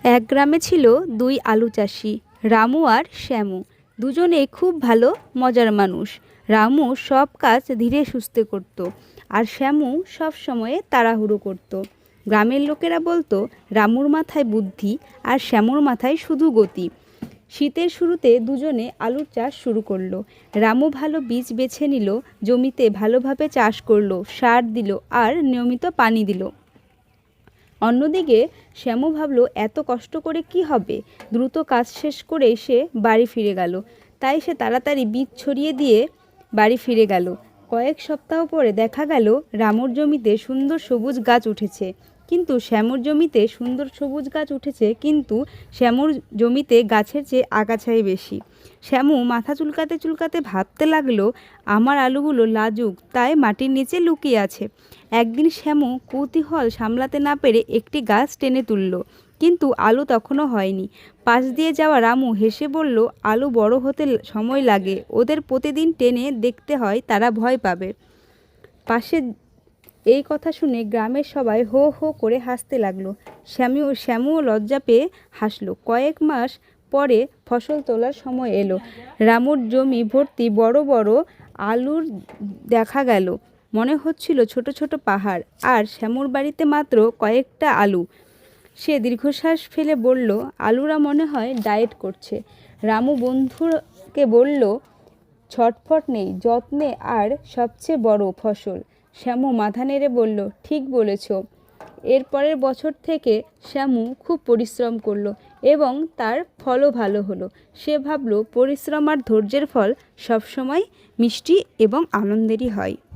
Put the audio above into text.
এক গ্রামে ছিল দুই আলু চাষি, রামু আর শ্যামু। দুজনেই খুব ভালো মজার মানুষ। রামু সব কাজ ধীরে সুস্থে করত, আর শ্যামু সব সময়ে তাড়াহুড়ো করত। গ্রামের লোকেরা বলতো রামুর মাথায় বুদ্ধি আর শ্যামুর মাথায় শুধু গতি। শীতের শুরুতে দুজনে আলুর চাষ শুরু করলো। রামু ভালো বীজ বেছে নিল, জমিতে ভালোভাবে চাষ করলো, সার দিল আর নিয়মিত পানি দিল। অন্যদিকে শ্যামু ভাবলো এত কষ্ট করে কি হবে, দ্রুত কাজ শেষ করে সে বাড়ি ফিরে গেল। তাই সে তাড়াতাড়ি বীজ ছড়িয়ে দিয়ে বাড়ি ফিরে গেল। কয়েক সপ্তাহ পরে দেখা গেল রামুর জমিতে সুন্দর সবুজ গাছ উঠেছে, কিন্তু শ্যামুর জমিতে গাছের চেয়ে আগাছাই বেশি। শ্যামু মাথা চুলকাতে চুলকাতে ভাবতে লাগলো, আমার আলুগুলো লাজুক, তাই মাটির নিচে লুকিয়ে আছে। একদিন শ্যামু কৌতূহল সামলাতে না পেরে একটি গাছ টেনে তুলল, কিন্তু আলু তখনও হয়নি। পাশ দিয়ে যাওয়া রামু হেসে বলল, আলু বড় হতে সময় লাগে, ওদের প্রতিদিন টেনে দেখতে হয়, তারা ভয় পাবে। এই কথা শুনে গ্রামের সবাই হো হো করে হাসতে লাগলো। শ্যামুও লজ্জা পেয়ে হাসলো। কয়েক মাস পরে ফসল তোলার সময় এলো। রামুর জমি ভর্তি বড় বড় আলুর দেখা গেল, মনে হচ্ছিল ছোট ছোট পাহাড়। আর শ্যামুর বাড়িতে মাত্র কয়েকটা আলু। সে দীর্ঘশ্বাস ফেলে বলল, আলুরা মনে হয় ডায়েট করছে। রামু বন্ধুকে বলল, ছটফট নেই, যত্নে আর সবচেয়ে বড় ফসল। শ্যামু মাথা নেড়ে বলল, ঠিক বলেছ। এর পরের বছর থেকে শ্যামু খুব পরিশ্রম করলো এবং তার ফলও ভালো হলো। সে ভাবল, পরিশ্রম আর ধৈর্যের ফল সবসময় মিষ্টি এবং আনন্দেরই হয়।